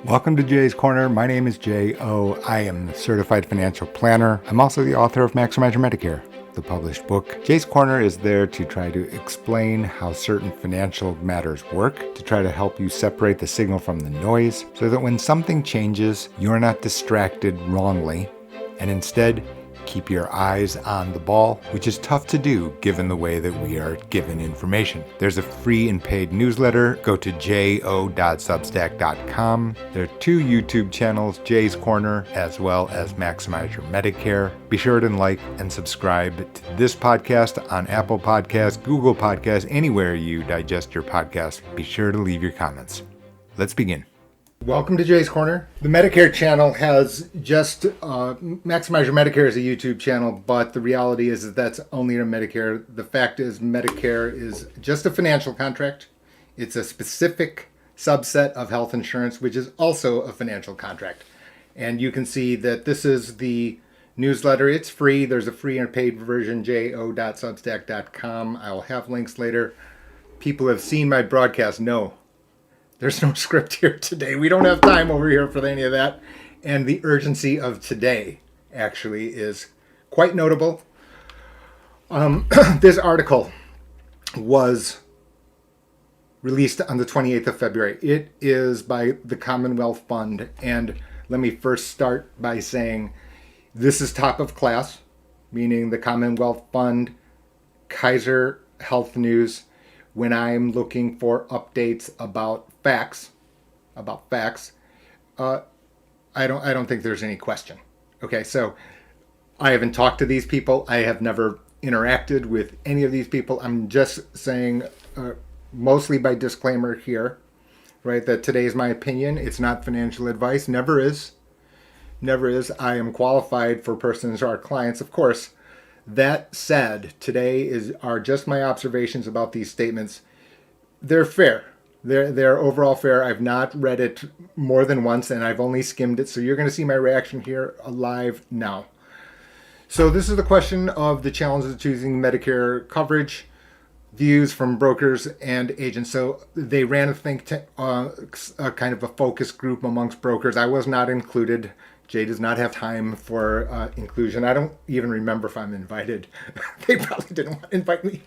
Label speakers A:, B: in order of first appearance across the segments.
A: Welcome to Jay's Corner. My name is Jay O. I am the certified financial planner. I'm also the author of Maximize Your Medicare, the published book. Jay's Corner is there to try to explain how certain financial matters work, to try to help you separate the signal from the noise, so that when something changes, you're not distracted wrongly, and instead keep your eyes on the ball, which is tough to do given the way that we are given information. There's a free and paid newsletter. Go to jo.substack.com. There are two YouTube channels, Jay's Corner as well as Maximize Your Medicare. Be sure to like and subscribe to this podcast on Apple Podcasts, Google Podcasts, anywhere you digest your podcast. Be sure to leave your comments. Let's begin. Welcome to Jay's Corner. The Medicare channel has just, Maximize Your Medicare is a YouTube channel, but the reality is that that's only a Medicare. The fact is Medicare is just a financial contract. It's a specific subset of health insurance, which is also a financial contract. And you can see that this is the newsletter. It's free. There's a free and paid version, jo.substack.com. I'll have links later. People have seen my broadcast know there's no script here today. We don't have time over here for any of that. And the urgency of today actually is quite notable. This article was released on the 28th of February. It is by the Commonwealth Fund. And let me first start by saying this is top of class, meaning the Commonwealth Fund, Kaiser Health News. When I'm looking for updates about facts, I don't think there's any question. Okay, so I haven't talked to these people. I have never interacted with any of these people. I'm just saying, mostly by disclaimer here, right, that today is my opinion. It's not financial advice. Never is. Never is. I am qualified for persons who are clients, of course. That said, today are just my observations about these statements. They're fair. They're overall fair. I've not read it more than once, and I've only skimmed it. So you're going to see my reaction here live now. So this is the question of the challenges of choosing Medicare coverage, views from brokers and agents. So they ran a think tank, a kind of a focus group amongst brokers. I was not included. Jay does not have time for inclusion. I don't even remember if I'm invited. They probably didn't want to invite me.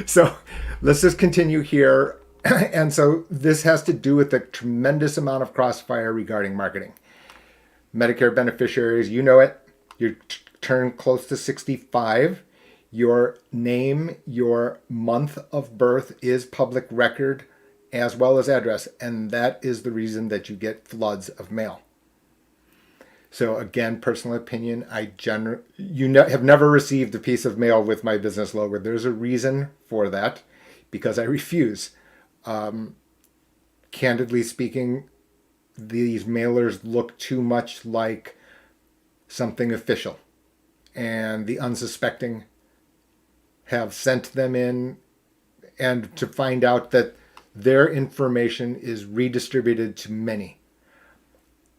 A: So let's just continue here. And so this has to do with the tremendous amount of crossfire regarding marketing. Medicare beneficiaries, you know it. You turn close to 65. Your name, your month of birth is public record as well as address. And that is the reason that you get floods of mail. So again, personal opinion, have never received a piece of mail with my business logo. There's a reason for that, because I refuse. Candidly speaking, these mailers look too much like something official, and the unsuspecting have sent them in, and to find out that their information is redistributed to many.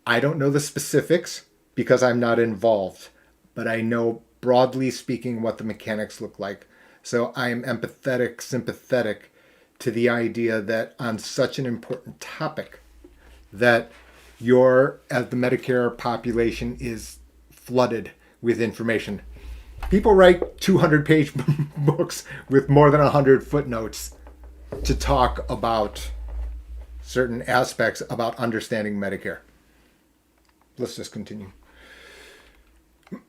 A: I don't know the specifics because I'm not involved, but I know broadly speaking what the mechanics look like. So I am empathetic, sympathetic to the idea that on such an important topic that as the Medicare population is flooded with information. People write 200-page books with more than 100 footnotes to talk about certain aspects about understanding Medicare. Let's just continue.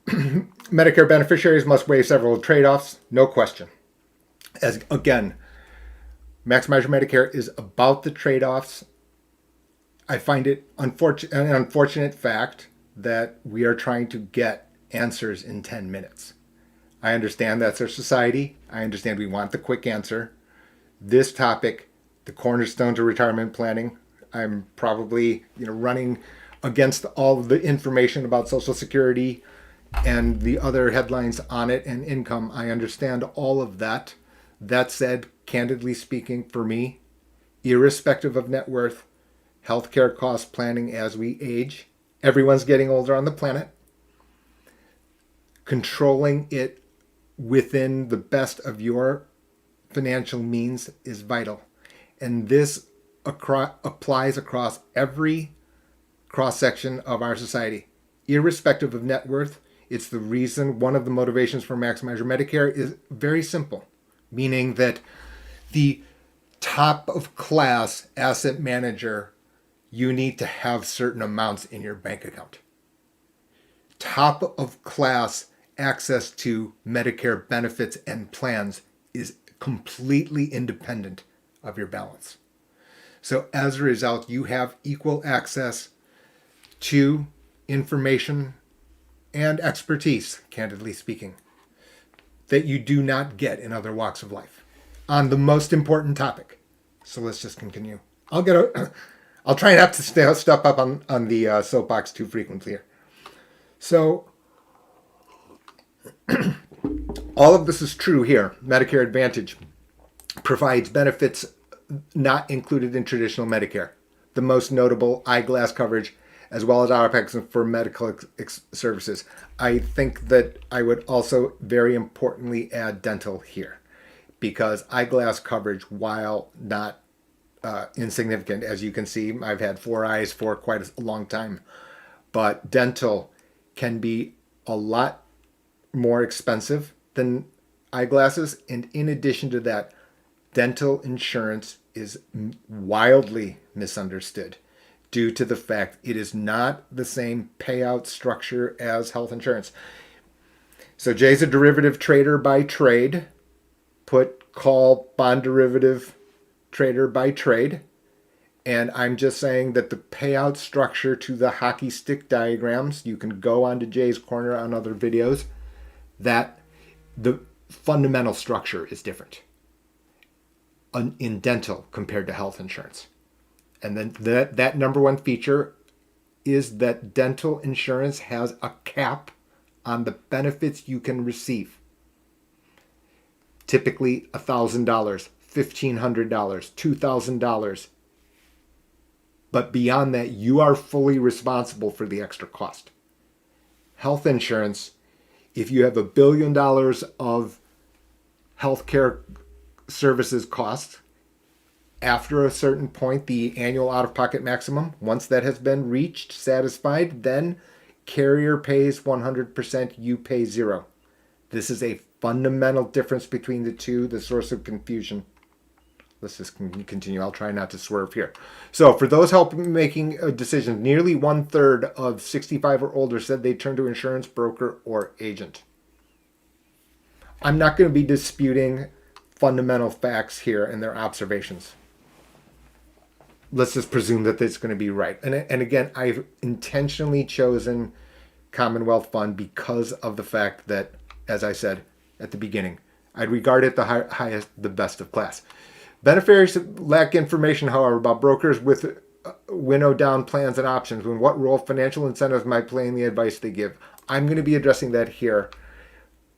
A: Medicare beneficiaries must weigh several trade-offs, no question. As again, Maximize Your Medicare is about the trade-offs. I find it an unfortunate fact that we are trying to get answers in 10 minutes. I understand that's our society. I understand we want the quick answer. This topic, the cornerstone to retirement planning, I'm probably running against all of the information about Social Security and the other headlines on it and income. I understand all of that. That said, candidly speaking, for me, irrespective of net worth, healthcare cost planning as we age, everyone's getting older on the planet, controlling it within the best of your financial means is vital. And this applies across every cross-section of our society, irrespective of net worth. It's the reason, one of the motivations for Maximize Your Medicare is very simple, meaning that the top of class asset manager, you need to have certain amounts in your bank account. Top of class access to Medicare benefits and plans is completely independent of your balance. So as a result, you have equal access to information and expertise, candidly speaking, that you do not get in other walks of life on the most important topic. So let's just continue. I'll try not to step up on the soapbox too frequently here. So all of this is true here. Medicare Advantage provides benefits not included in traditional Medicare. The most notable eyeglass coverage, as well as out-of-pocket for medical services. I think that I would also very importantly add dental here, because eyeglass coverage, while not insignificant, as you can see, I've had 4 eyes for quite a long time, but dental can be a lot more expensive than eyeglasses. And in addition to that, dental insurance is wildly misunderstood due to the fact it is not the same payout structure as health insurance. So Jay's a derivative trader by trade. Call bond derivative trader by trade. And I'm just saying that the payout structure to the hockey stick diagrams, you can go onto Jay's Corner on other videos, that the fundamental structure is different in dental compared to health insurance. And then that number one feature is that dental insurance has a cap on the benefits you can receive. Typically $1,000, $1,500, $2,000. But beyond that, you are fully responsible for the extra cost. Health insurance, if you have $1 billion of healthcare services costs, after a certain point, the annual out-of-pocket maximum, once that has been reached, satisfied, then carrier pays 100%, you pay 0. This is a fundamental difference between the two, the source of confusion. Let's just continue. I'll try not to swerve here. So for those making a decision, nearly 1/3 of 65 or older said they turn to insurance broker or agent. I'm not going to be disputing fundamental facts here and their observations. Let's just presume that it's going to be right. And again, I've intentionally chosen Commonwealth Fund because of the fact that, as I said at the beginning, I'd regard it the highest, the best of class. Beneficiaries lack information, however, about brokers with winnowed down plans and options, and what role financial incentives might play in the advice they give. I'm going to be addressing that here.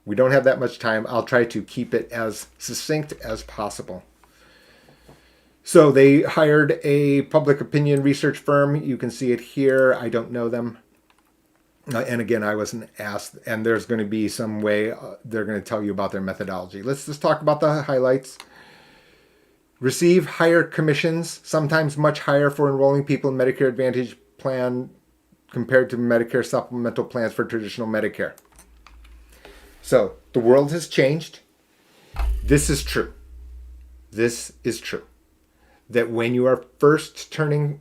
A: We don't have that much time. I'll try to keep it as succinct as possible. So they hired a public opinion research firm. You can see it here. I don't know them. And again, I wasn't asked. And there's going to be some way they're going to tell you about their methodology. Let's just talk about the highlights. Receive higher commissions, sometimes much higher for enrolling people in Medicare Advantage plan compared to Medicare supplemental plans for traditional Medicare. So the world has changed. This is true. This is true. That when you are first turning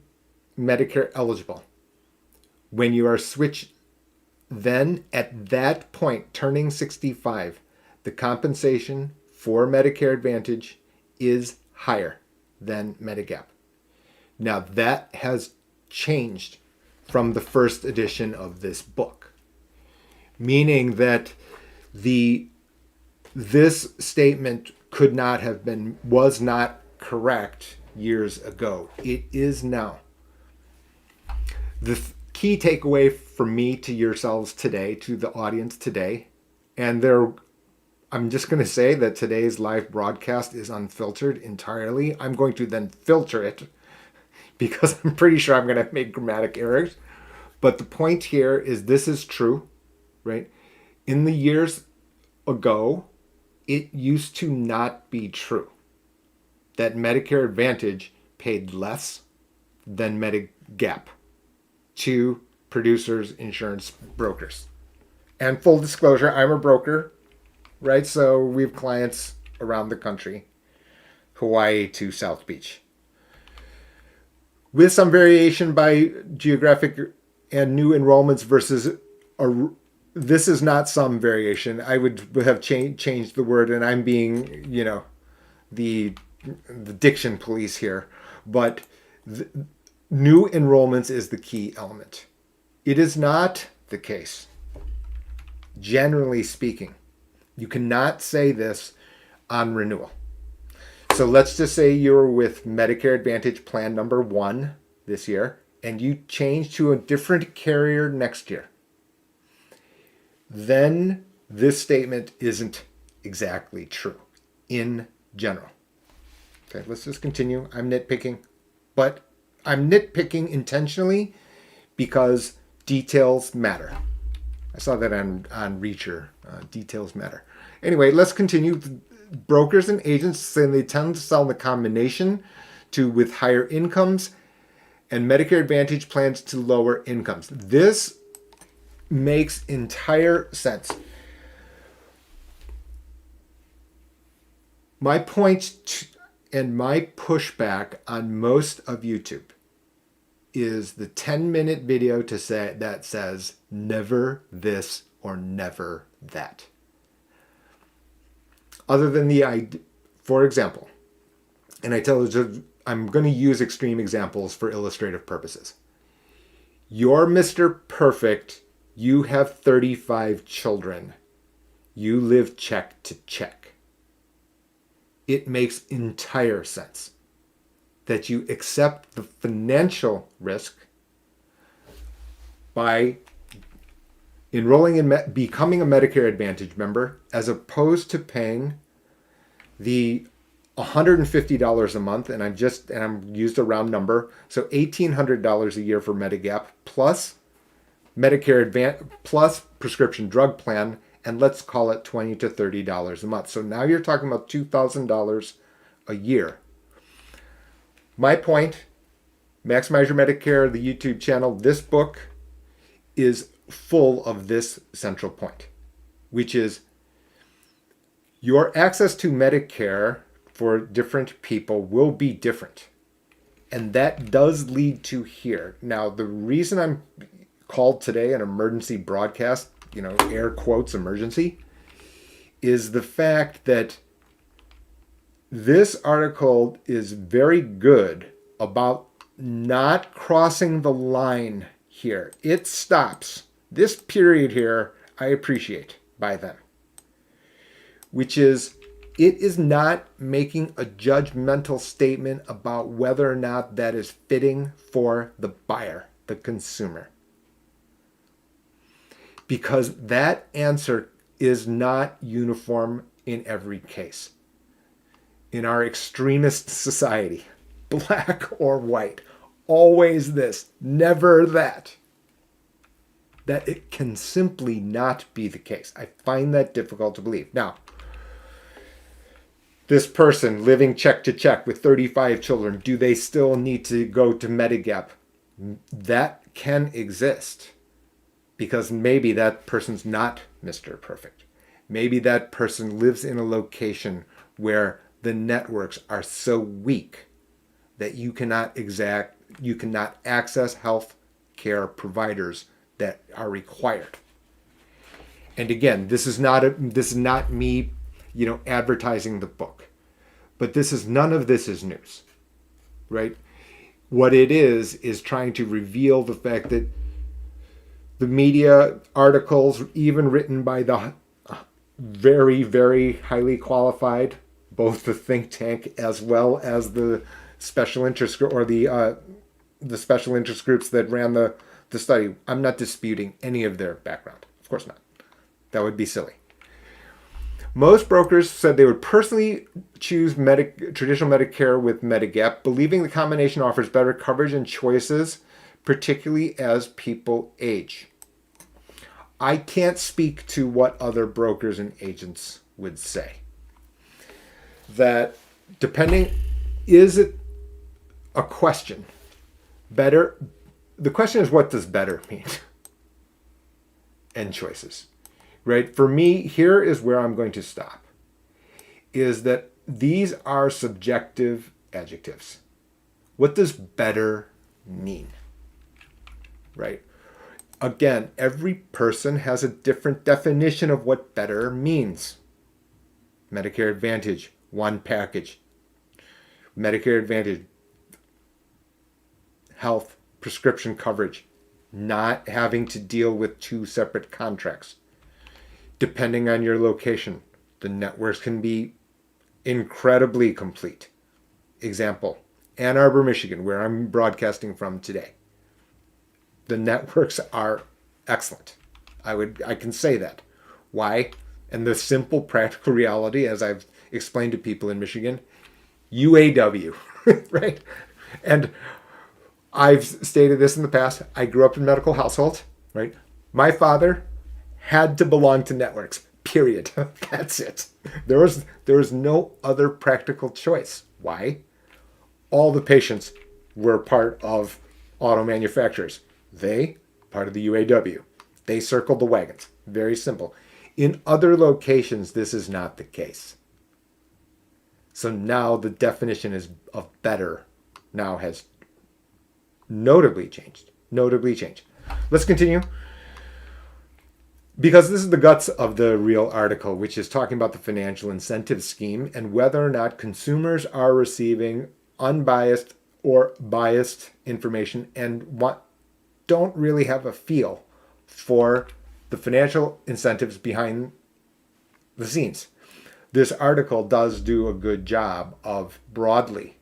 A: Medicare eligible, when you are switched, then at that point, turning 65, the compensation for Medicare Advantage is higher than Medigap. Now that has changed from the first edition of this book, meaning that this statement was not correct years ago. It is now. The key takeaway for me to yourselves today, to the audience today, and I'm just going to say that today's live broadcast is unfiltered entirely. I'm going to then filter it because I'm pretty sure I'm going to make grammatic errors. But the point here is this is true, right? In the years ago, it used to not be true that Medicare Advantage paid less than Medigap. to producers, insurance brokers. And full disclosure, I'm a broker, right? So we have clients around the country, Hawaii to South Beach, with some variation by geographic and new enrollments versus this is not some variation. I would have changed the word, and I'm being, the diction police here, but new enrollments is the key element. It is not the case, generally speaking. You cannot say this on renewal. So let's just say you're with Medicare Advantage plan number 1 this year, and you change to a different carrier next year. Then this statement isn't exactly true in general. Okay, let's just continue. I'm nitpicking, but I'm nitpicking intentionally because details matter. I saw that on Reacher. Details matter. Anyway, let's continue. Brokers and agents say they tend to sell the combination with higher incomes and Medicare Advantage plans to lower incomes. This makes entire sense. My point and my pushback on most of YouTube is the 10-minute video that says never this or never that. Other than for example, and I'm going to use extreme examples for illustrative purposes. You're Mr. Perfect. You have 35 children. You live check to check. It makes entire sense that you accept the financial risk by enrolling in becoming a Medicare Advantage member as opposed to paying the $150 a month, and I'm used a round number, so $1,800 a year for Medigap plus Medicare Advantage plus prescription drug plan, and let's call it $20 to $30 a month. So now you're talking about $2,000 a year. My point, Maximize Your Medicare, the YouTube channel, this book is full of this central point, which is your access to Medicare for different people will be different. And that does lead to here. Now, the reason I'm called today an emergency broadcast, air quotes emergency, is the fact that this article is very good about not crossing the line here. It stops. This period here, I appreciate by them, which is it is not making a judgmental statement about whether or not that is fitting for the buyer, the consumer. Because that answer is not uniform in every case. In our extremist society, black or white, always this, never that. That it can simply not be the case. I find that difficult to believe. Now, this person living check to check with 35 children, do they still need to go to Medigap? That can exist because maybe that person's not Mr. Perfect. Maybe that person lives in a location where the networks are so weak that you cannot access health care providers that are required. And again, this is not me, advertising the book. But none of this is news, right? What it is trying to reveal the fact that the media articles, even written by the very, very highly qualified, both the think tank as well as the special interest or the special interest groups that ran the study. I'm not disputing any of their background. Of course not. That would be silly. Most brokers said they would personally choose traditional Medicare with Medigap, believing the combination offers better coverage and choices, particularly as people age. I can't speak to what other brokers and agents would say. That is it a question? Better the question is, what does better mean? And choices, right? For me, here is where I'm going to stop, is that these are subjective adjectives. What does better mean, right? Again, every person has a different definition of what better means. Medicare Advantage, one package. Medicare Advantage, health, prescription coverage, not having to deal with two separate contracts. Depending on your location, the networks can be incredibly complete. Example, Ann Arbor, Michigan, where I'm broadcasting from today. The networks are excellent. I can say that. Why? And the simple practical reality, as I've explained to people in Michigan, UAW, right? And I've stated this in the past. I grew up in a medical household, right? My father had to belong to networks, period. That's it. There was no other practical choice. Why? All the patients were part of auto manufacturers. They, part of the UAW. They circled the wagons. Very simple. In other locations, this is not the case. So now the definition of better now has notably changed. Notably changed. Let's continue. Because this is the guts of the real article, which is talking about the financial incentive scheme and whether or not consumers are receiving unbiased or biased information and don't really have a feel for the financial incentives behind the scenes. This article does do a good job of broadly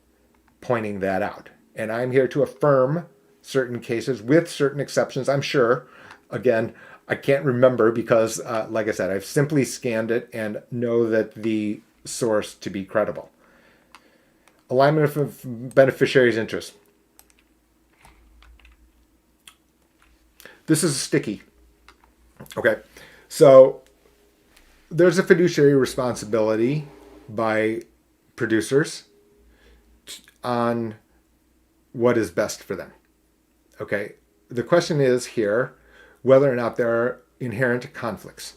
A: pointing that out. And I'm here to affirm certain cases with certain exceptions, I'm sure. Again, I can't remember because, like I said, I've simply scanned it and know that the source to be credible. Alignment of beneficiaries' interests. This is sticky. Okay, so there's a fiduciary responsibility by producers on what is best for them. Okay, the question is here whether or not there are inherent conflicts.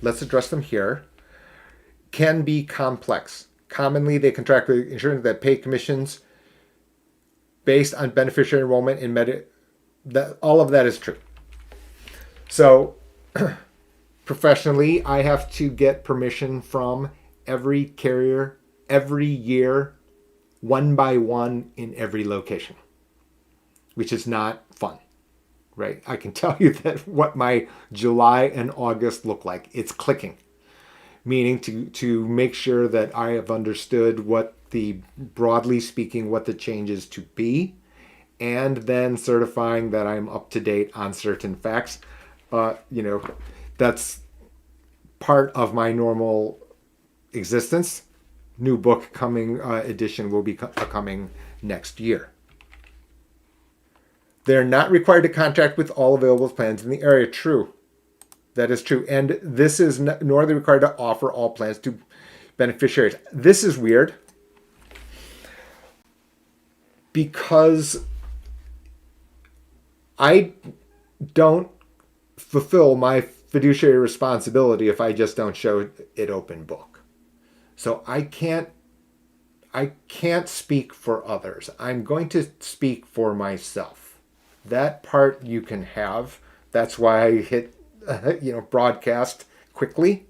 A: Let's address them here. Can be complex. Commonly, they contract with insurance that pay commissions based on beneficiary enrollment in all of that is true. So, professionally, I have to get permission from every carrier every year, one by one in every location, which is not fun, right? I can tell you that what my July and August look like. It's clicking, meaning to make sure that I have understood broadly speaking, what the changes to be, and then certifying that I'm up to date on certain facts. That's part of my normal existence. New book coming, edition will be coming next year. They're not required to contract with all available plans in the area. True. That is true. And this is nor are they required to offer all plans to beneficiaries. This is weird because I don't fulfill my fiduciary responsibility if I just don't show it open book. So I can't speak for others. I'm going to speak for myself. That part you can have. That's why I hit broadcast quickly.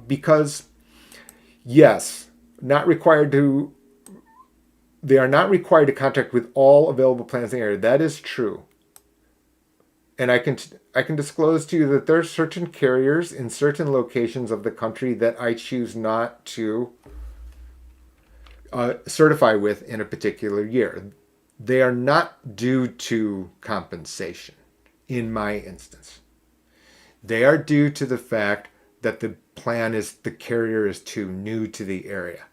A: Because yes, they are not required to contract with all available plans in the area. That is true. And I can disclose to you that there are certain carriers in certain locations of the country that I choose not to certify with in a particular year. They are not due to compensation in my instance. They are due to the fact that the carrier is too new to the area.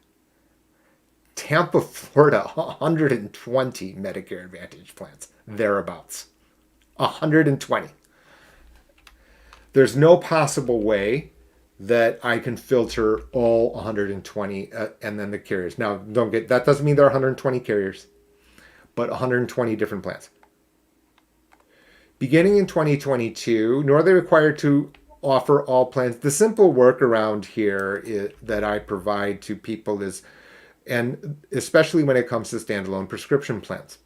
A: Tampa, Florida, 120 Medicare Advantage plans, thereabouts. 120. There's no possible way that I can filter all 120 and then the carriers. Now, that doesn't mean there are 120 carriers, but 120 different plans. Beginning in 2022, nor are they required to offer all plans. The simple workaround here that I provide to people is, and especially when it comes to standalone prescription plans,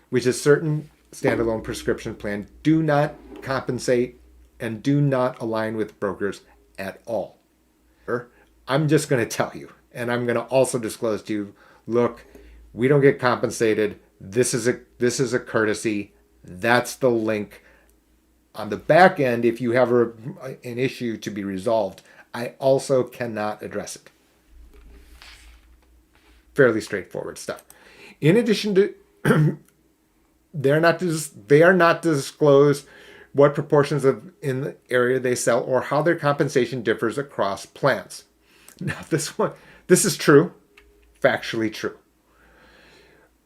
A: which is certain standalone prescription plans do not compensate and do not align with brokers at all. I'm just going to tell you, and I'm going to also disclose to you, look, we don't get compensated. This is a courtesy. That's the link. On the back end, if you have an issue to be resolved, I also cannot address it. Fairly straightforward stuff. In addition to, they are not disclosed what proportions of in the area they sell or how their compensation differs across plans. Now, this is true, factually true.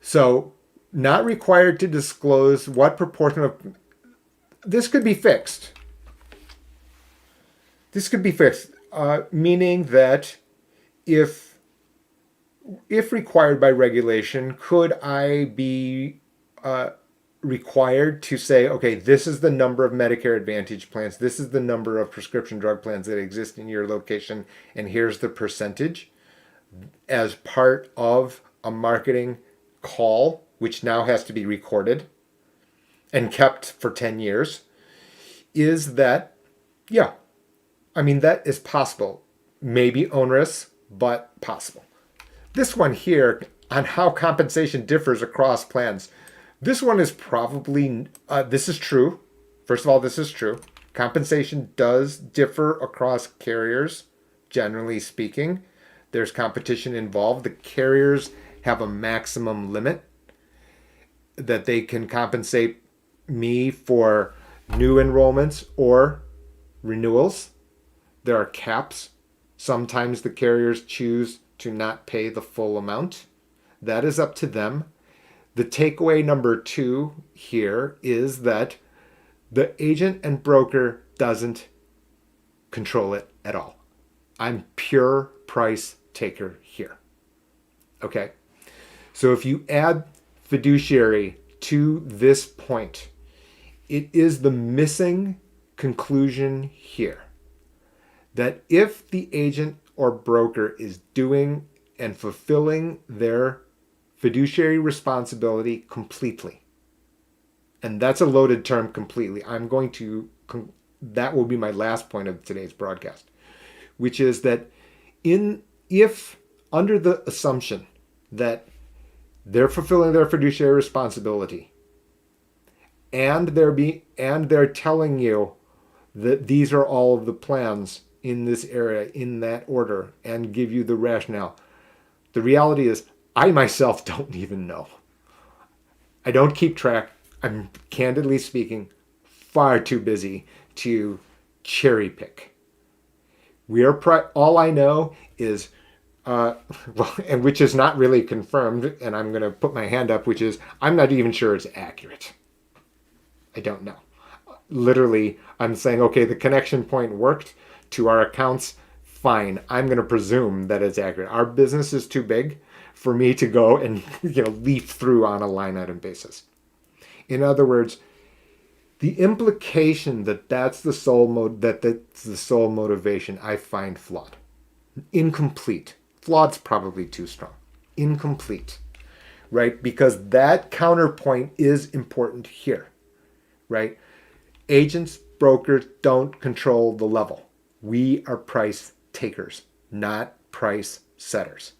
A: So, not required to disclose what proportion of this could be fixed. This could be fixed, meaning that if required by regulation, could I be required to say, okay, this is the number of Medicare Advantage plans, this is the number of prescription drug plans that exist in your location, and here's the percentage as part of a marketing call, which now has to be recorded and kept for 10 years, is that, yeah, I mean, that is possible. Maybe onerous, but possible. This one here on how compensation differs across plans. This one is probably, this is true. First of all, this is true. Compensation does differ across carriers, generally speaking. There's competition involved. The carriers have a maximum limit that they can compensate me for new enrollments or renewals. There are caps. Sometimes the carriers choose to not pay the full amount. That is up to them. The takeaway number 2 here is that the agent and broker doesn't control it at all. I'm pure price taker here. Okay? So if you add fiduciary to this point, it is the missing conclusion here that if the agent or broker is doing and fulfilling their fiduciary responsibility completely, and that's a loaded term, completely. That will be my last point of today's broadcast, which is that if under the assumption that they're fulfilling their fiduciary responsibility and they're telling you that these are all of the plans in this area in that order and give you the rationale, the reality is I myself don't even know. I don't keep track. I'm, candidly speaking, far too busy to cherry pick. All I know is, and which is not really confirmed, and I'm going to put my hand up, which is I'm not even sure it's accurate. I don't know. Literally, I'm saying, okay, the connection point worked to our accounts. Fine. I'm going to presume that it's accurate. Our business is too big for me to go and leaf through on a line item basis. In other words, the implication that that's the sole motivation, I find flawed, incomplete. Flawed's probably too strong. Incomplete, right? Because that counterpoint is important here, right? Agents, brokers don't control the level. We are price takers, not price setters.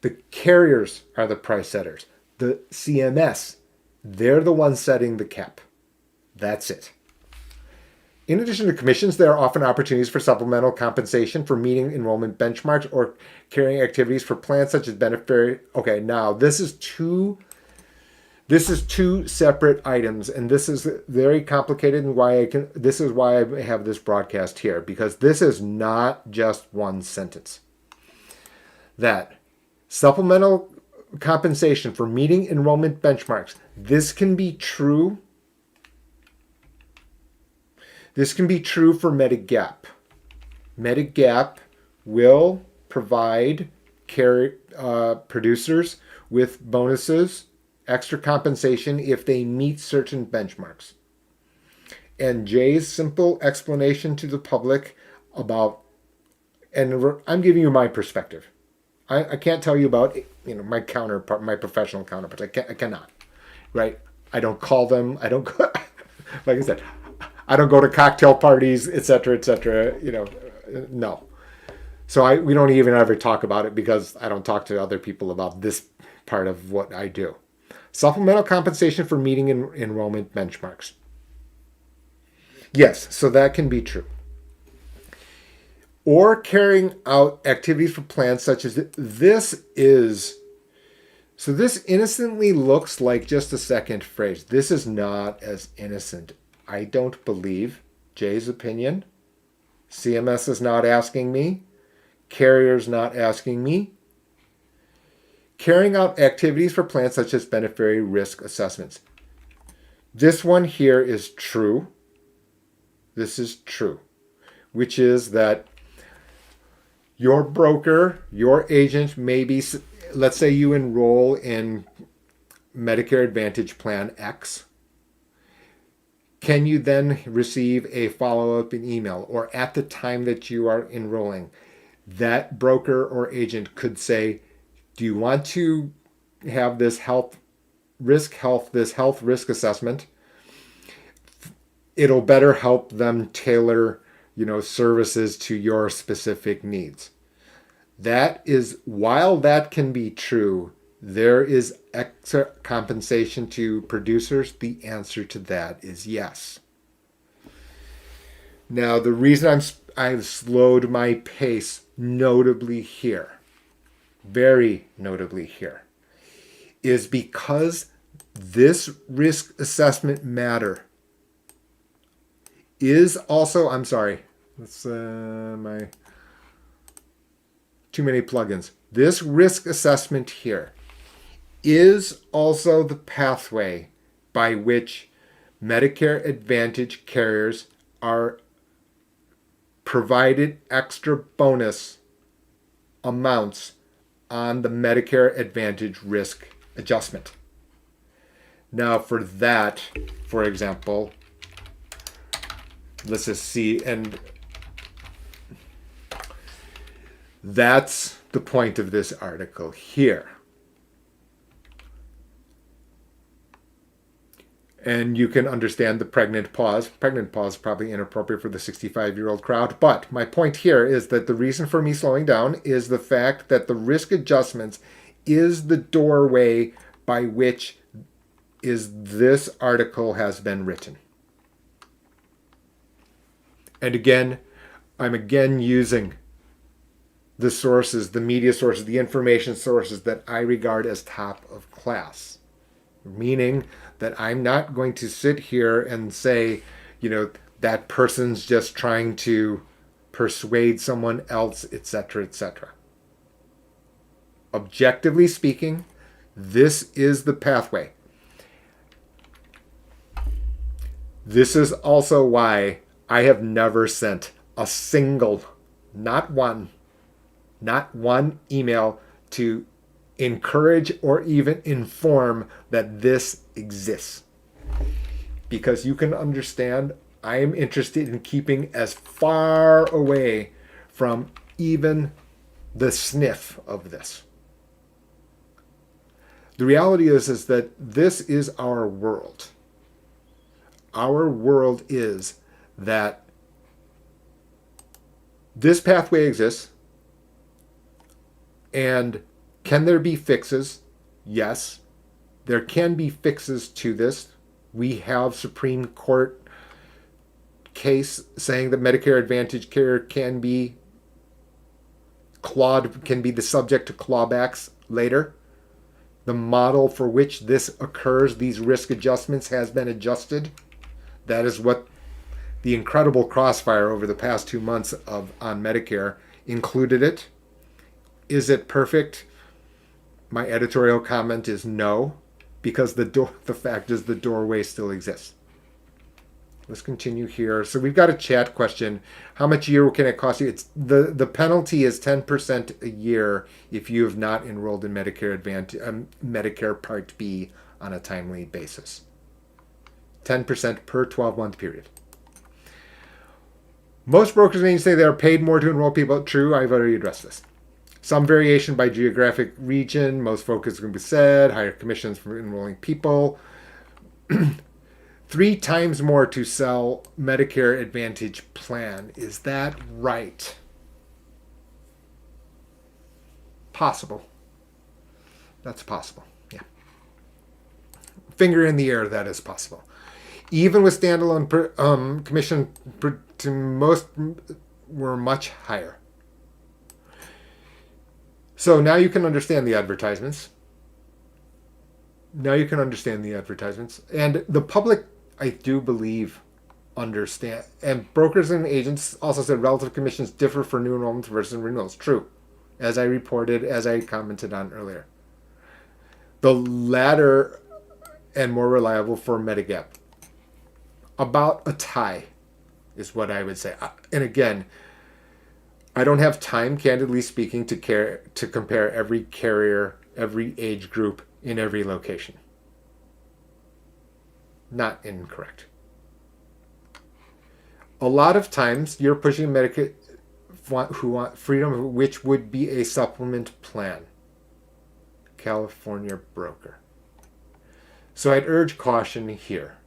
A: The carriers are the price setters. The CMS, they're the ones setting the cap. That's it. In addition to commissions, there are often opportunities for supplemental compensation for meeting enrollment benchmarks or carrying activities for plans such as beneficiary. Okay, now this is two separate items, and this is very complicated, and this is why I have this broadcast here, because this is not just one sentence. That supplemental compensation for meeting enrollment benchmarks, this can be true. This can be true for Medigap. Medigap will provide producers with bonuses, extra compensation if they meet certain benchmarks. And Jay's simple explanation to the public about, and I'm giving you my perspective. I can't tell you about my counterpart, my professional counterparts. I cannot, right? I don't call them. I don't go, like I said, I don't go to cocktail parties, etc., etc. No. So we don't even ever talk about it because I don't talk to other people about this part of what I do. Supplemental compensation for meeting enrollment benchmarks. Yes, so that can be true. Or carrying out activities for plans such as this is. So this innocently looks like just a second phrase. This is not as innocent. I don't believe Jay's opinion. CMS is not asking me. Carrier's not asking me. Carrying out activities for plans such as beneficiary risk assessments. This one here is true. This is true, which is that your broker, your agent, maybe, let's say you enroll in Medicare Advantage Plan X. Can you then receive a follow-up in email, or at the time that you are enrolling, that broker or agent could say, do you want to have this health risk assessment? It'll better help them tailor, services to your specific needs. That is, while that can be true, there is extra compensation to producers. The answer to that is yes. Now, the reason I've slowed my pace notably here, very notably here, is because this risk assessment matter is also, I'm sorry, that's my too many plugins. This risk assessment here is also the pathway by which Medicare Advantage carriers are provided extra bonus amounts on the Medicare Advantage risk adjustment. Now for that, for example, let's just see, and that's the point of this article here. And you can understand the pregnant pause. Pregnant pause is probably inappropriate for the 65-year-old crowd. But my point here is that the reason for me slowing down is the fact that the risk adjustments is the doorway by which this article has been written. And again, I'm using the sources, the media sources, the information sources that I regard as top of class. Meaning that I'm not going to sit here and say, that person's just trying to persuade someone else, etc., etc. Objectively speaking, this is the pathway. This is also why I have never sent a single, not one email to encourage or even inform that this exists. Because you can understand, I am interested in keeping as far away from even the sniff of this. The reality is that this is our world. Our world is that this pathway exists, and can there be fixes? Yes, there can be fixes to this. We have Supreme Court case saying that Medicare Advantage care can be the subject to clawbacks later. The model for which this occurs, these risk adjustments, has been adjusted. That is what the incredible crossfire over the past 2 months on Medicare included it. Is it perfect? My editorial comment is no, because the fact is the doorway still exists. Let's continue here. So we've got a chat question. How much a year can it cost you? It's the penalty is 10% a year if you have not enrolled in Medicare Advantage, Medicare Part B on a timely basis. 10% per 12-month period. Most brokers and agents say they are paid more to enroll people. True, I've already addressed this. Some variation by geographic region. Most focus can be said. Higher commissions for enrolling people. 3 times more to sell Medicare Advantage plan. Is that right? Possible. That's possible. Yeah. Finger in the air, that is possible. Even with standalone commission, to most were much higher. So now you can understand the advertisements. And the public, I do believe, understand. And brokers and agents also said relative commissions differ for new enrollments versus renewals. True, as I commented on earlier. The latter and more reliable for Medigap. About a tie is what I would say. And again, I don't have time, candidly speaking, to compare every carrier, every age group in every location. Not incorrect. A lot of times you're pushing Medicare who want freedom, which would be a supplement plan. California broker. So I'd urge caution here.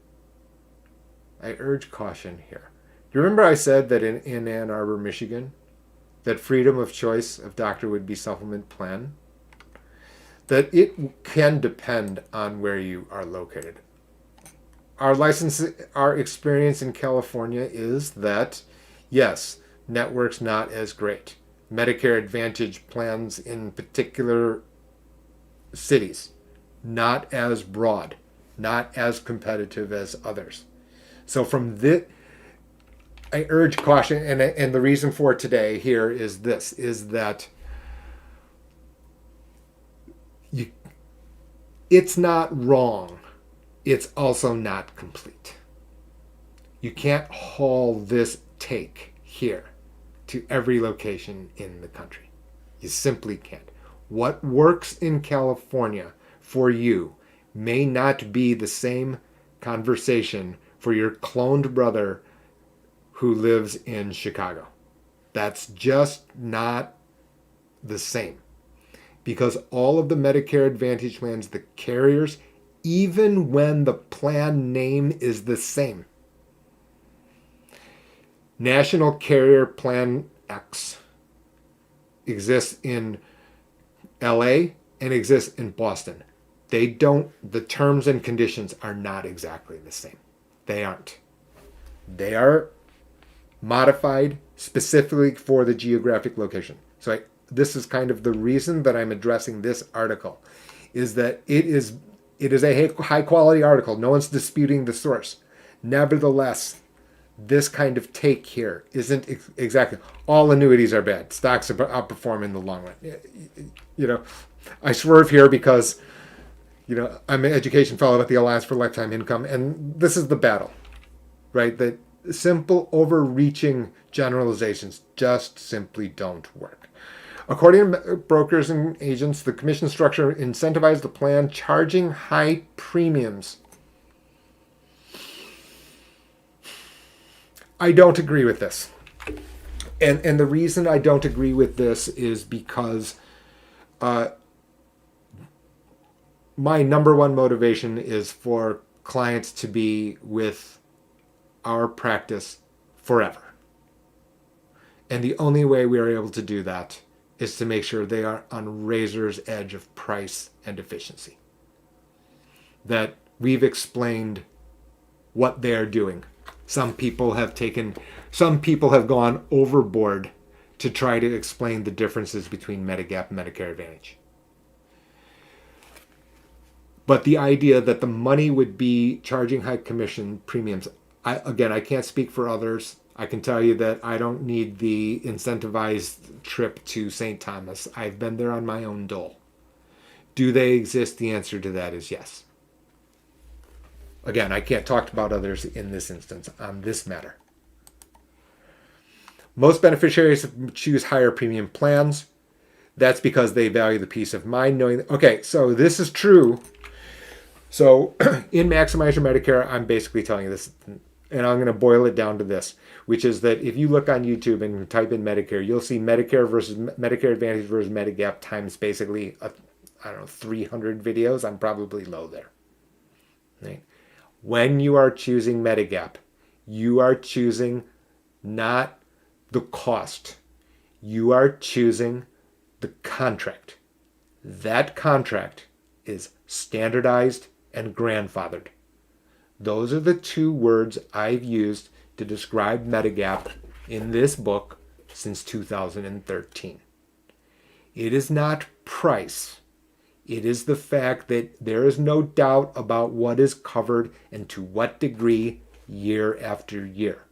A: You remember I said that in Ann Arbor, Michigan, that freedom of choice of doctor would be supplement plan? That it can depend on where you are located. Our experience in California is that, yes, network's not as great. Medicare Advantage plans in particular cities, not as broad, not as competitive as others. So from this, I urge caution, and the reason for today here is this, is that it's not wrong. It's also not complete. You can't haul this take here to every location in the country. You simply can't. What works in California for you may not be the same conversation for your cloned brother who lives in Chicago. That's just not the same. Because all of the Medicare Advantage plans, the carriers, even when the plan name is the same. National Carrier Plan X exists in LA and exists in Boston. The terms and conditions are not exactly the same. They aren't. They are modified specifically for the geographic location. So this is kind of the reason that I'm addressing this article, is that it is a high quality article. No one's disputing the source. Nevertheless, this kind of take here isn't exactly all annuities are bad. Stocks outperform in the long run. I swerve here because I'm an education fellow at the Alliance for Lifetime Income, and this is the battle, right? That simple overreaching generalizations just simply don't work. According to brokers and agents, the commission structure incentivized the plan charging high premiums. I don't agree with this. And the reason I don't agree with this is because my number one motivation is for clients to be with our practice forever. And the only way we are able to do that is to make sure they are on razor's edge of price and efficiency. That we've explained what they're doing. Some people have gone overboard to try to explain the differences between Medigap and Medicare Advantage. But the idea that the money would be charging high commission premiums, I can't speak for others. I can tell you that I don't need the incentivized trip to St. Thomas. I've been there on my own dole. Do they exist? The answer to that is yes. Again, I can't talk about others in this instance on this matter. Most beneficiaries choose higher premium plans. That's because they value the peace of mind knowing that, okay, so this is true. So in Maximize Your Medicare, I'm basically telling you this. And I'm going to boil it down to this, which is that if you look on YouTube and type in Medicare, you'll see Medicare Advantage versus Medigap times basically, I don't know, 300 videos. I'm probably low there. Right? When you are choosing Medigap, you are choosing not the cost. You are choosing the contract. That contract is standardized and grandfathered. Those are the two words I've used to describe Medigap in this book since 2013. It is not price. It is the fact that there is no doubt about what is covered and to what degree year after year.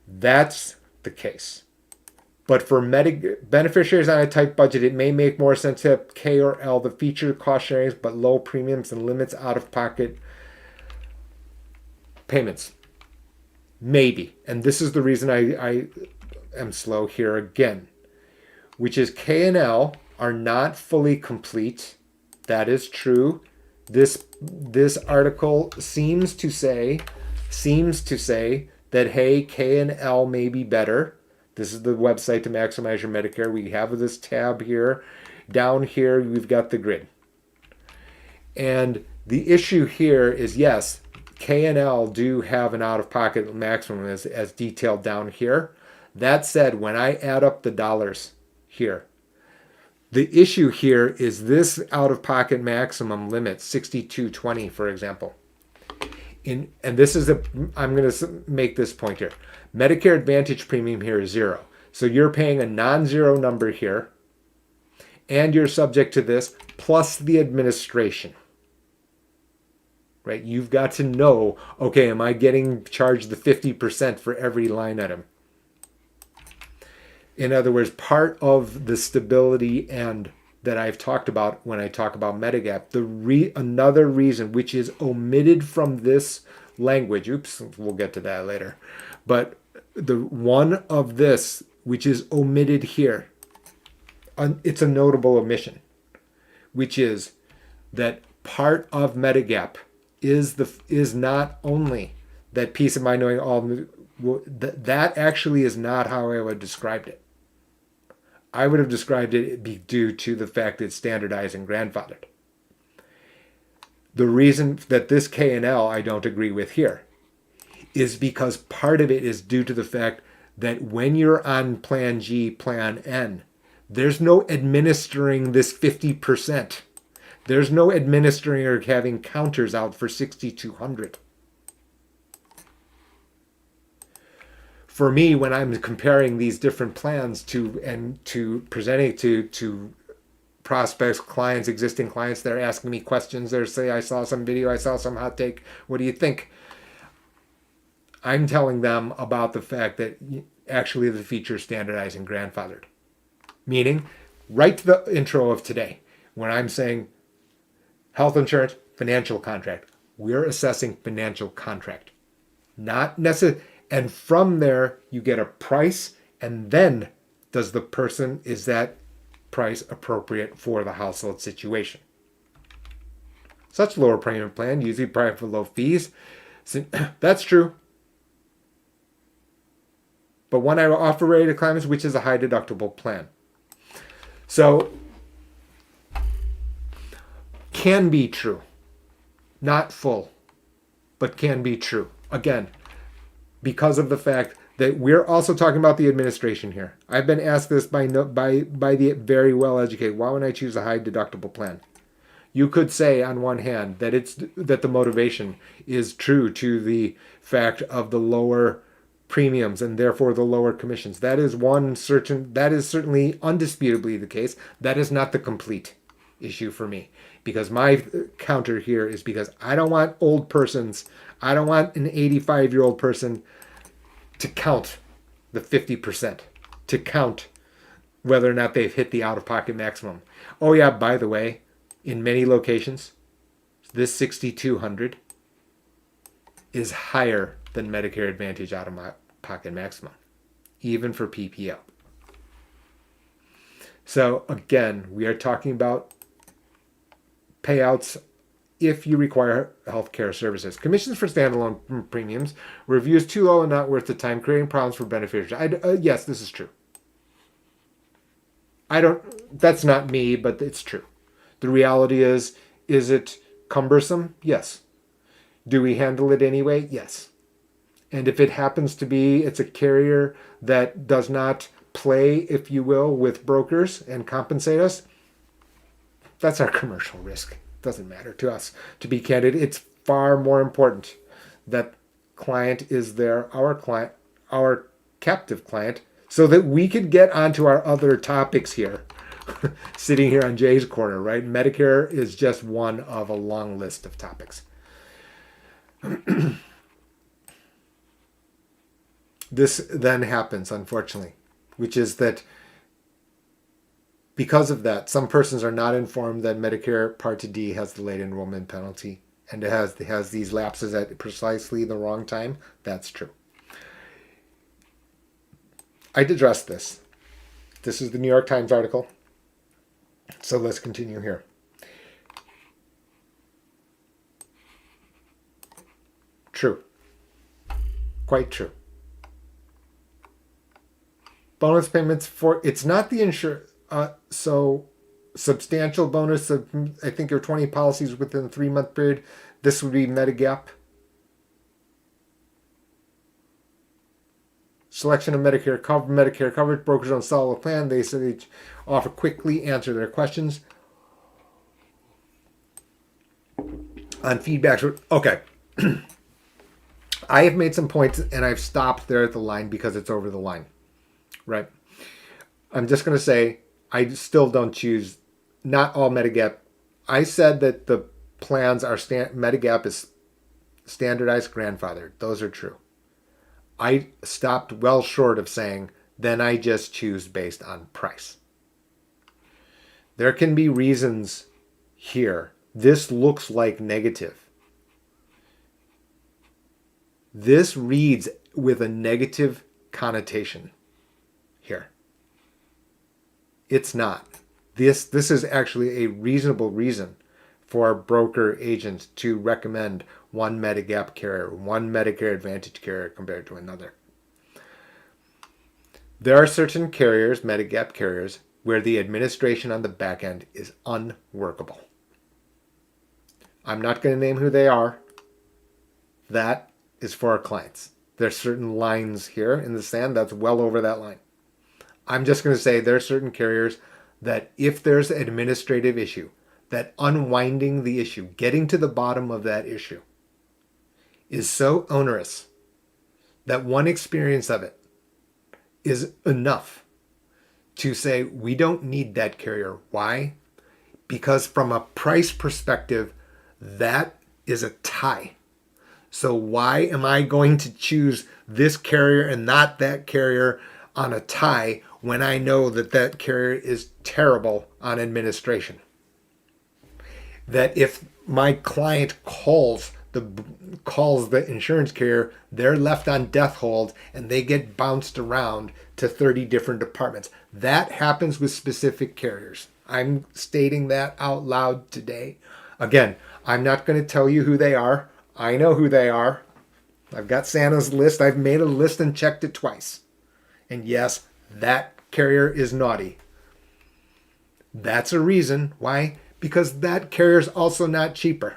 A: That's the case. But for beneficiaries on a tight budget, it may make more sense to have K or L, the feature cost sharings, but low premiums and limits out-of-pocket payments. Maybe. And this is the reason I am slow here again, which is K and L are not fully complete. That is true. This article seems to say that, hey, K and L may be better. This is the website to maximize your Medicare. We have this tab here. Down here, we've got the grid. And the issue here is, yes, K and L do have an out-of-pocket maximum as detailed down here. That said, when I add up the dollars here, the issue here is this out-of-pocket maximum limit, $62.20, for example. And this is I'm going to make this point here. Medicare Advantage premium here is 0. So you're paying a non-zero number here, and you're subject to this plus the administration. Right? You've got to know, okay, am I getting charged the 50% for every line item? In other words, part of the stability and that I've talked about when I talk about Medigap, another reason which is omitted from this language, oops, we'll get to that later, but the one of this which is omitted here, it's a notable omission, which is that part of Medigap is not only that peace of mind knowing all, that actually is not how I would describe it. I would have described it be due to the fact that it's standardized and grandfathered. The reason that this K and L I don't agree with here is because part of it is due to the fact that when you're on Plan G, Plan N, there's no administering this 50%. There's no administering or having counters out for 6,200. For me, when I'm comparing these different plans to presenting to prospects, clients, existing clients, they're asking me questions. They're saying, I saw some video, I saw some hot take. What do you think? I'm telling them about the fact that actually the feature is standardized and grandfathered. Meaning, right to the intro of today, when I'm saying health insurance, financial contract, we're assessing financial contract. Not necessarily. And from there, you get a price, and then is that price appropriate for the household situation? Such lower premium plan, usually private for low fees. So, that's true. But when I offer rated climates, which is a high deductible plan. So, can be true. Not full, but can be true. Again, because of the fact that we're also talking about the administration here. I've been asked this by the very well educated. Why would I choose a high deductible plan? You could say on one hand that the motivation is true to the fact of the lower premiums and therefore the lower commissions. That is certainly undisputably the case. That is not the complete issue for me, because my counter here is because I don't want old persons. I don't want an 85-year-old person to count the 50%, to count whether or not they've hit the out-of-pocket maximum. Oh yeah, by the way, in many locations, this 6,200 is higher than Medicare Advantage out-of-pocket maximum, even for PPO. So again, we are talking about payouts if you require healthcare services. Commissions for standalone premiums, reviews too low and not worth the time, creating problems for beneficiaries. Yes, this is true. That's not me, but it's true. The reality is it cumbersome? Yes. Do we handle it anyway? Yes. And if it happens to be, it's a carrier that does not play, if you will, with brokers and compensate us, that's our commercial risk. It doesn't matter to us. To be candid, it's far more important that client is there, our client, our captive client, so that we could get onto our other topics here. Sitting here on Jay's corner, right? Medicare is just one of a long list of topics. This then happens, unfortunately, which is that because of that, some persons are not informed that Medicare Part D has the late enrollment penalty and it has these lapses at precisely the wrong time. That's true. I'd address this. This is the New York Times article. So let's continue here. True. Quite true. Bonus payments for, it's not the so substantial bonus of, I think there are 20 policies within a 3-month period. This would be Medigap. Selection of Medicare coverage. Brokers don't sell a plan. They say they offer quickly answer their questions. On feedback. Okay. I have made some points and I've stopped there at the line because it's over the line. Right. I'm just going to say I still don't choose, not all Medigap. I said that the plans are Medigap is standardized grandfathered. Those are true. I stopped well short of saying, then I just choose based on price. There can be reasons here. This looks like negative. This reads with a negative connotation here. It's not. This is actually a reasonable reason for a broker agent to recommend one Medigap carrier, one Medicare Advantage carrier compared to another. There are certain carriers, Medigap carriers, where the administration on the back end is unworkable. I'm not going to name who they are. That is for our clients. There's certain lines here in the sand that's well over that line. I'm just going to say there are certain carriers that if there's an administrative issue, that unwinding the issue, getting to the bottom of that issue, is so onerous that one experience of it is enough to say we don't need that carrier. Why? Because from a price perspective, that is a tie. So why am I going to choose this carrier and not that carrier on a tie when I know that that carrier is terrible on administration? That if my client calls the insurance carrier, they're left on death hold and they get bounced around to 30 different departments. That happens with specific carriers. I'm stating that out loud today. Again, I'm not going to tell you who they are. I know who they are. I've got Santa's list. I've made a list and checked it twice. And yes, that carrier is naughty. That's a reason. Why? Because that carrier is also not cheaper.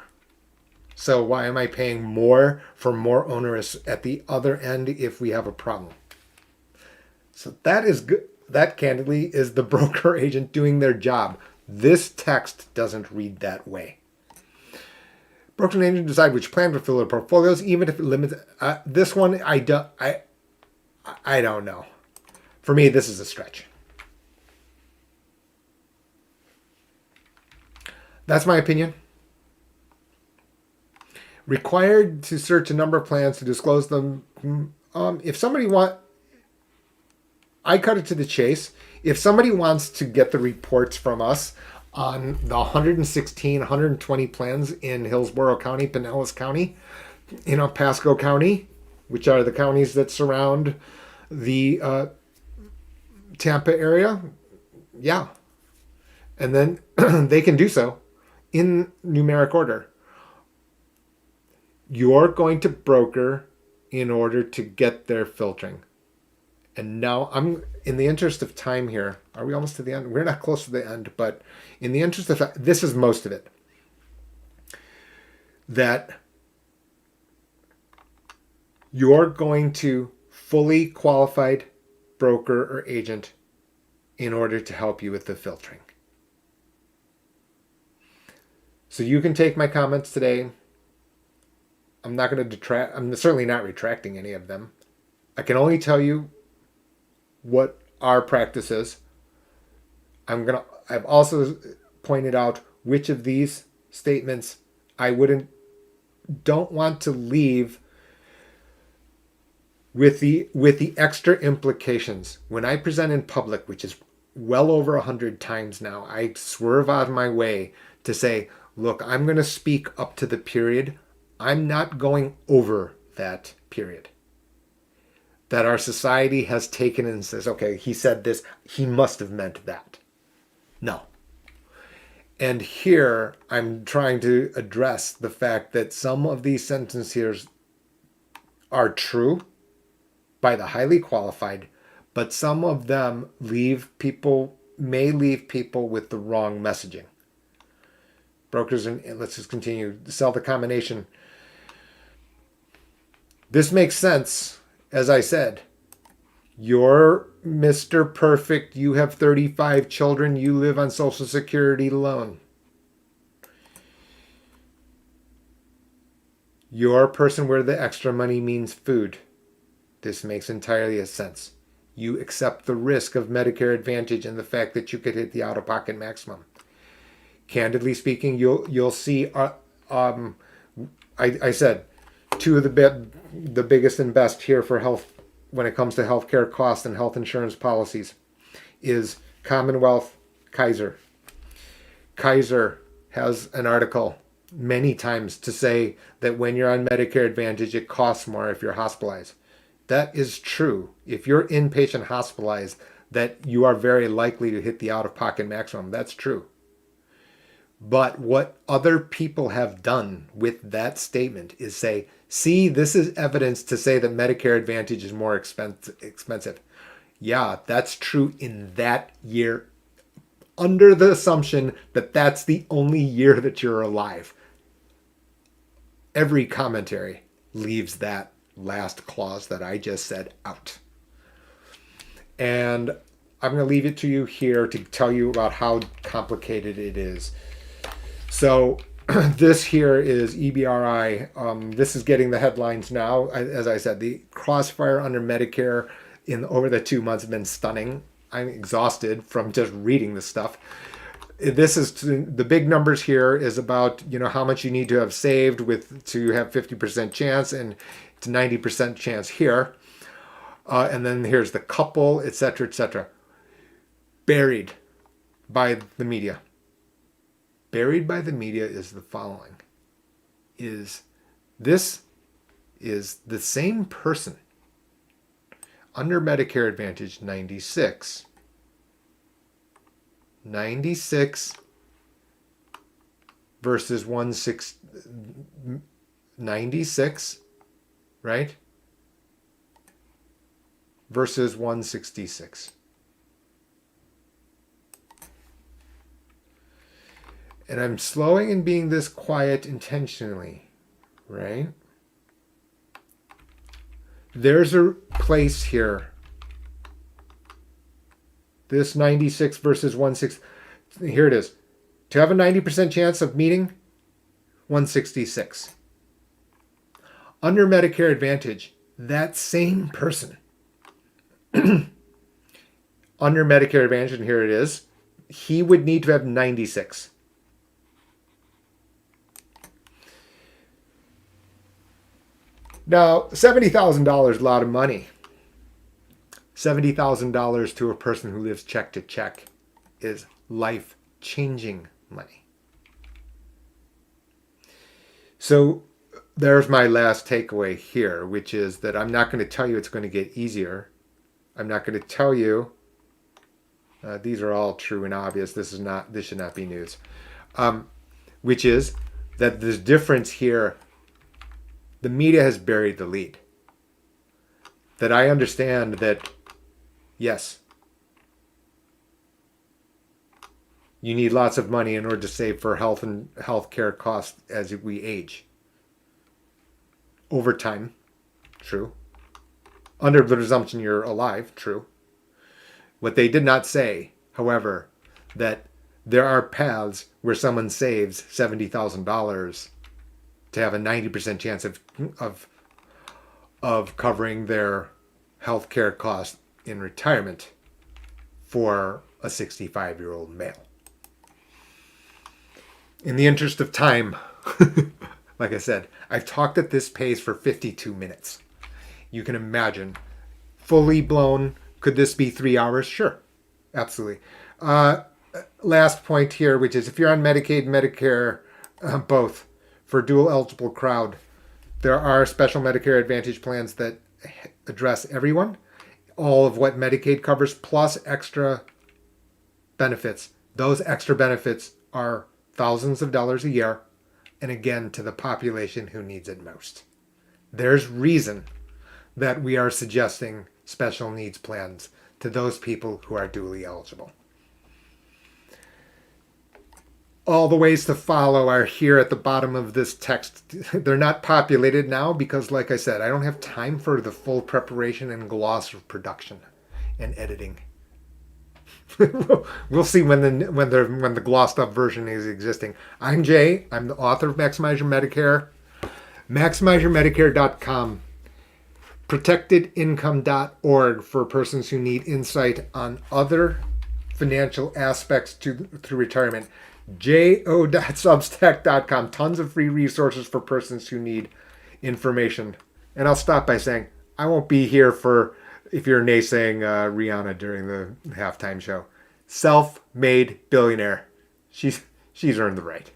A: So why am I paying more for more onerous at the other end if we have a problem? So that is good. That candidly is the broker agent doing their job. This text doesn't read that way. Broker agent decide which plan to fill their portfolios, even if it limits. This one, I don't know. For me, this is a stretch. That's my opinion. Required to search a number of plans to disclose them. If somebody I cut it to the chase. If somebody wants to get the reports from us on the 116, 120 plans in Hillsborough County, Pinellas County, Pasco County, which are the counties that surround the Tampa area, yeah. And then they can do so in numeric order. You're going to broker in order to get their filtering. And now I'm in the interest of time here. Are we almost to the end? We're not close to the end, but in the interest of this is most of it. That you're going to fully qualified broker or agent in order to help you with the filtering. So you can take my comments today. I'm not going to detract. I'm certainly not retracting any of them. I can only tell you what our practice is. I've also pointed out which of these statements I don't want to leave with the extra implications. When I present in public, which is well over 100 times now, I swerve out of my way to say, look, I'm going to speak up to the period. I'm not going over that period that our society has taken and says, okay, he said this, he must have meant that. No. And here I'm trying to address the fact that some of these sentences here are true by the highly qualified, but some of them may leave people with the wrong messaging. Brokers, and let's just continue. Sell the combination. This makes sense. As I said, you're Mr. Perfect. You have 35 children. You live on Social Security alone. You're a person where the extra money means food. This makes entirely sense. You accept the risk of Medicare Advantage and the fact that you could hit the out-of-pocket maximum. Candidly speaking, you'll see. I said two of the biggest and best here for health when it comes to healthcare costs and health insurance policies is Commonwealth Kaiser. Kaiser has an article many times to say that when you're on Medicare Advantage, it costs more if you're hospitalized. That is true. If you're inpatient hospitalized, that you are very likely to hit the out-of-pocket maximum. That's true. But what other people have done with that statement is say, see, this is evidence to say that Medicare Advantage is more expensive. Yeah, that's true in that year, under the assumption that that's the only year that you're alive. Every commentary leaves that last clause that I just said out. And I'm going to leave it to you here to tell you about how complicated it is. So this here is EBRI. This is getting the headlines now. As I said, the crossfire under Medicare over the 2 months have been stunning. I'm exhausted from just reading this stuff. This is the big numbers here is about how much you need to have saved to have 50% chance, and it's 90% chance here. And then here's the couple, etc., etc. Buried by the media. Buried by the media is the following. This is the same person under Medicare Advantage 96 versus 96, right? Versus 166. And I'm slowing and being this quiet intentionally, right? There's a place here. This 96 versus 16. Here it is. To have a 90% chance of meeting 166. Under Medicare Advantage, that same person under Medicare Advantage, and here it is, he would need to have 96. Now, $70,000 is a lot of money. $70,000 to a person who lives check to check is life-changing money. So there's my last takeaway here, which is that I'm not going to tell you it's going to get easier. I'm not going to tell you these are all true and obvious. This should not be news. Which is that the difference here the media has buried the lead. That I understand that, yes, you need lots of money in order to save for health and healthcare costs as we age. Over time, true. Under the presumption you're alive, true. What they did not say, however, that there are paths where someone saves $70,000 to have a 90% chance of covering their health care costs in retirement for a 65-year-old male. In the interest of time, like I said, I've talked at this pace for 52 minutes. You can imagine, fully blown, could this be 3 hours? Sure, absolutely. Last point here, which is if you're on Medicaid, Medicare, both, for dual eligible crowd, there are special Medicare Advantage plans that address everyone, all of what Medicaid covers, plus extra benefits. Those extra benefits are thousands of dollars a year, and again, to the population who needs it most. There's reason that we are suggesting special needs plans to those people who are dually eligible. All the ways to follow are here at the bottom of this text. They're not populated now because, like I said, I don't have time for the full preparation and gloss of production and editing. We'll see when the glossed up version is existing. I'm Jay. I'm the author of Maximize Your Medicare. MaximizeYourMedicare.com. ProtectedIncome.org for persons who need insight on other financial aspects through retirement. jo.substack.com. Tons of free resources for persons who need information. And I'll stop by saying I won't be here for if you're naysaying Rihanna during the halftime show. Self-made billionaire. She's earned the right.